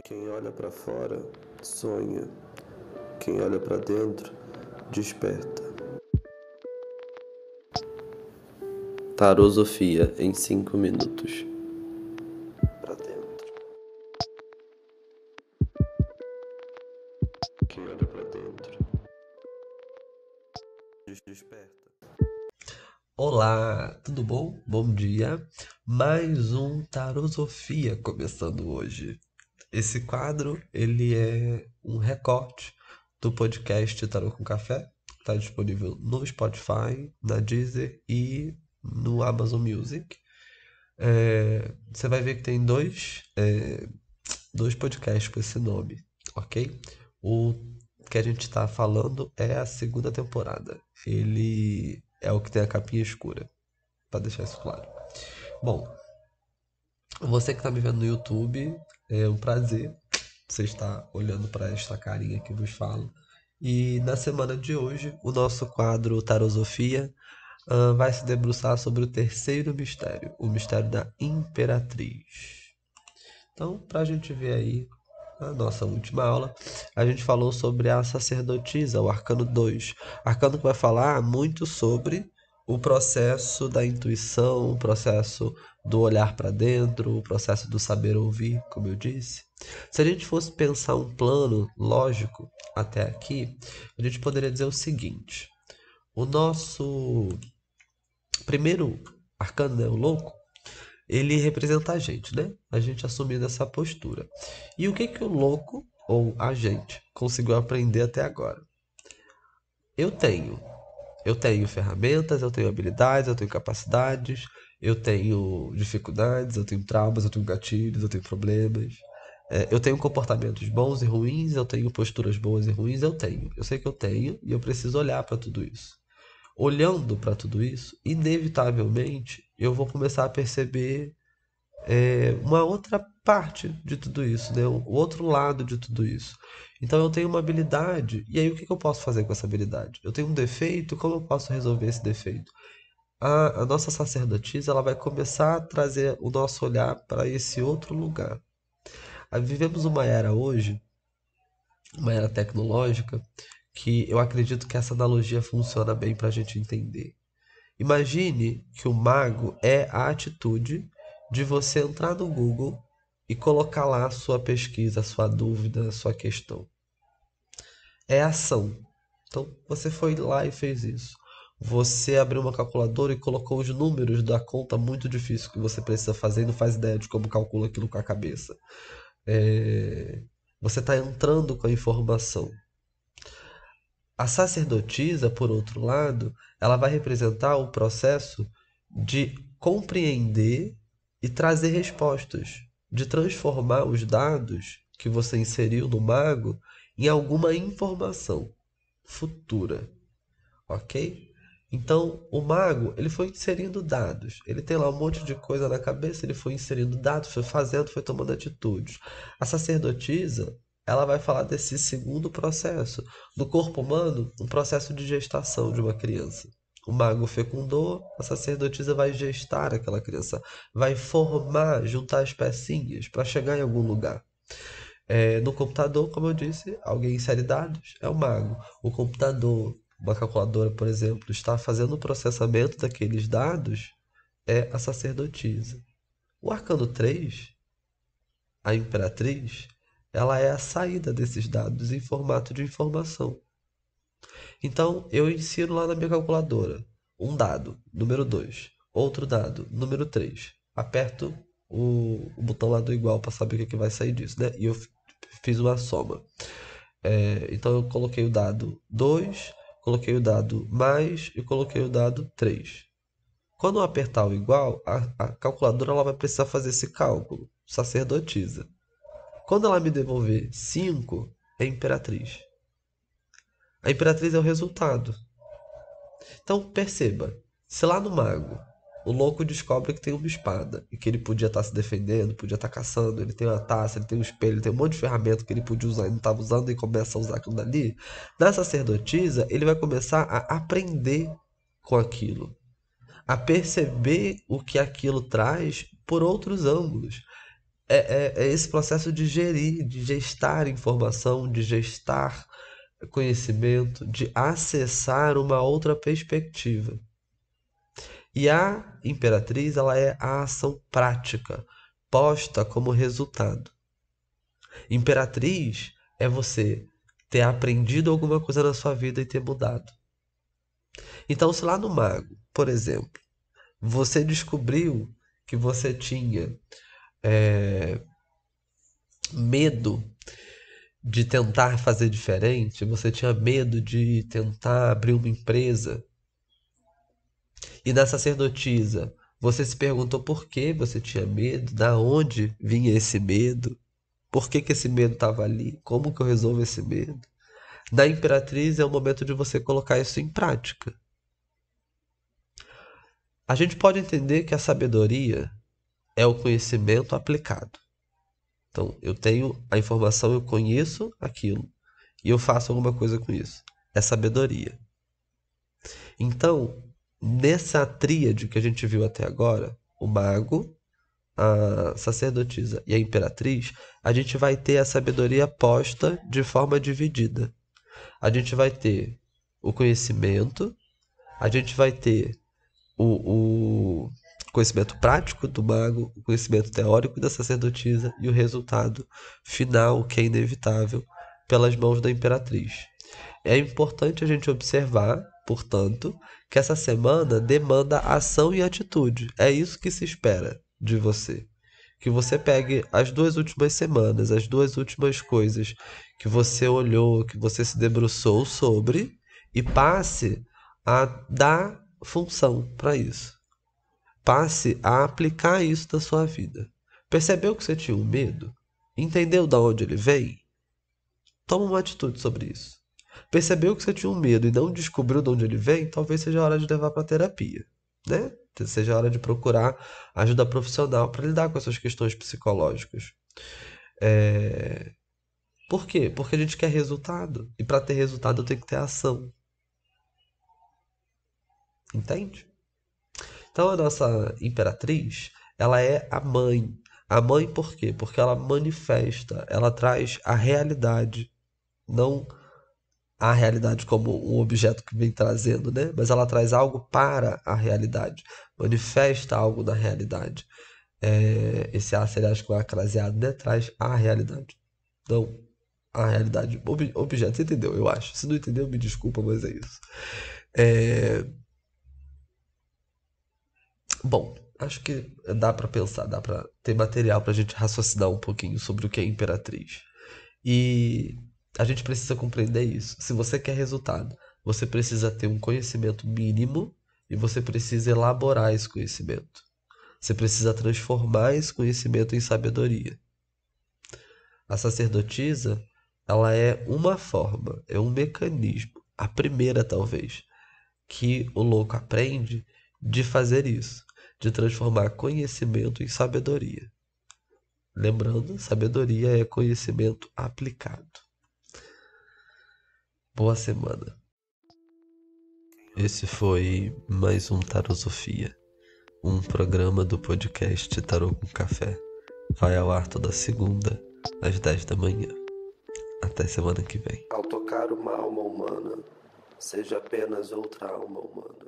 Quem olha para fora, sonha. Quem olha para dentro, desperta. Tarosofia em 5 minutos. Para dentro. Quem olha para dentro, desperta. Olá, tudo bom? Bom dia. Mais um Tarosofia começando hoje. Esse quadro, ele é um recorte do podcast Tarô com Café. Está disponível no Spotify, na Deezer e no Amazon Music. Você vai ver que tem dois podcasts com esse nome, ok? O que a gente está falando é a segunda temporada. Ele é o que tem a capinha escura, para deixar isso claro. Bom, você que está me vendo no YouTube, é um prazer você estar olhando para esta carinha que vos falo. E na semana de hoje, o nosso quadro Tarosofia vai se debruçar sobre o terceiro mistério, o mistério da Imperatriz. Então, para a gente ver aí na nossa última aula, a gente falou sobre a sacerdotisa, o arcano 2. Arcano que vai falar muito sobre o processo da intuição, o processo do olhar para dentro, o processo do saber ouvir, como eu disse. Se a gente fosse pensar um plano lógico até aqui, a gente poderia dizer o seguinte: o nosso primeiro arcano, né, o louco, ele representa a gente, né? A gente assumindo essa postura. E o que que o louco ou a gente conseguiu aprender até agora? Eu tenho, eu tenho ferramentas, eu tenho habilidades, eu tenho capacidades, eu tenho dificuldades, eu tenho traumas, eu tenho gatilhos, eu tenho problemas. Eu tenho comportamentos bons e ruins, eu tenho posturas boas e ruins, eu tenho. Eu sei que eu tenho e eu preciso olhar para tudo isso. Olhando para tudo isso, inevitavelmente eu vou começar a perceber uma outra parte de tudo isso, né? O outro lado de tudo isso. Então eu tenho uma habilidade, e aí o que eu posso fazer com essa habilidade? Eu tenho um defeito, como eu posso resolver esse defeito? A nossa sacerdotisa ela vai começar a trazer o nosso olhar para esse outro lugar. Vivemos uma era hoje, uma era tecnológica, que eu acredito que essa analogia funciona bem para a gente entender. Imagine que o mago é a atitude de você entrar no Google e colocar lá a sua pesquisa, a sua dúvida, a sua questão. É ação. Então, você foi lá e fez isso. Você abriu uma calculadora e colocou os números da conta muito difícil que você precisa fazer e não faz ideia de como calcula aquilo com a cabeça. Você está entrando com a informação. A sacerdotisa, por outro lado, ela vai representar o processo de compreender e trazer respostas, de transformar os dados que você inseriu no mago em alguma informação futura, ok? Então, o mago, ele foi inserindo dados. Ele tem lá um monte de coisa na cabeça, ele foi inserindo dados, foi fazendo, foi tomando atitudes. A sacerdotisa, ela vai falar desse segundo processo. No corpo humano, um processo de gestação de uma criança. O mago fecundou, a sacerdotisa vai gestar aquela criança, vai formar, juntar as pecinhas para chegar em algum lugar. No computador, como eu disse, alguém insere dados, é o mago. O computador, uma calculadora, por exemplo, está fazendo o processamento daqueles dados, é a sacerdotisa. O arcano 3, a imperatriz, ela é a saída desses dados em formato de informação. Então, eu insiro lá na minha calculadora um dado, número 2, outro dado, número 3. Aperto o botão lá do igual para saber o que vai sair disso, né? E eu fiz uma soma. Então eu coloquei o dado 2, coloquei o dado mais e coloquei o dado 3. Quando eu apertar o igual, a calculadora ela vai precisar fazer esse cálculo, sacerdotisa. Quando ela me devolver 5, é imperatriz. A imperatriz é o resultado. Então perceba, se lá no mago o louco descobre que tem uma espada e que ele podia estar se defendendo, podia estar caçando, ele tem uma taça, ele tem um espelho, ele tem um monte de ferramenta que ele podia usar e não estava usando e começa a usar aquilo dali, na sacerdotisa ele vai começar a aprender com aquilo, a perceber o que aquilo traz por outros ângulos. É esse processo de gerir, de gestar informação, de gestar conhecimento, de acessar uma outra perspectiva. E a imperatriz, ela é a ação prática, posta como resultado. Imperatriz é você ter aprendido alguma coisa na sua vida e ter mudado. Então, se lá no mago, por exemplo, você descobriu que você tinha medo de tentar fazer diferente, você tinha medo de tentar abrir uma empresa, e na sacerdotisa você se perguntou por que você tinha medo, da onde vinha esse medo, por que esse medo estava ali, como que eu resolvo esse medo. Na imperatriz é o momento de você colocar isso em prática. A gente pode entender que a sabedoria é o conhecimento aplicado. Então, eu tenho a informação, eu conheço aquilo e eu faço alguma coisa com isso. É sabedoria. Então, nessa tríade que a gente viu até agora, o mago, a sacerdotisa e a imperatriz, a gente vai ter a sabedoria posta de forma dividida. A gente vai ter o conhecimento, a gente vai ter o conhecimento prático do mago, o conhecimento teórico da sacerdotisa e o resultado final, que é inevitável, pelas mãos da imperatriz. É importante a gente observar, portanto, que essa semana demanda ação e atitude. É isso que se espera de você. Que você pegue as 2 últimas semanas, as 2 últimas coisas que você olhou, que você se debruçou sobre e passe a dar função para isso. Passe a aplicar isso na sua vida. Percebeu que você tinha um medo? Entendeu de onde ele vem? Toma uma atitude sobre isso. Percebeu que você tinha um medo e não descobriu de onde ele vem? Talvez seja a hora de levar para terapia, né? Seja a hora de procurar ajuda profissional para lidar com essas questões psicológicas. Por quê? Porque a gente quer resultado. E para ter resultado eu tenho que ter ação. Entende? Então a nossa imperatriz, ela é a mãe. A mãe por quê? Porque ela manifesta, ela traz a realidade, não a realidade como um objeto que vem trazendo, né? Mas ela traz algo para a realidade, manifesta algo na realidade. Esse A seria, acho que vai acraseado, né? Traz a realidade. Não a realidade, objeto, você entendeu? Eu acho. Se não entendeu, me desculpa, mas é isso. É, Bom, acho que dá pra pensar, dá pra ter material pra gente raciocinar um pouquinho sobre o que é imperatriz. E a gente precisa compreender isso. Se você quer resultado, você precisa ter um conhecimento mínimo e você precisa elaborar esse conhecimento. Você precisa transformar esse conhecimento em sabedoria. A sacerdotisa, ela é uma forma, é um mecanismo, a primeira talvez, que o louco aprende de fazer isso, de transformar conhecimento em sabedoria. Lembrando, sabedoria é conhecimento aplicado. Boa semana. Esse foi mais um Tarosofia, um programa do podcast Tarô com Café. Vai ao ar toda segunda, às 10 da manhã. Até semana que vem. Ao tocar uma alma humana, seja apenas outra alma humana.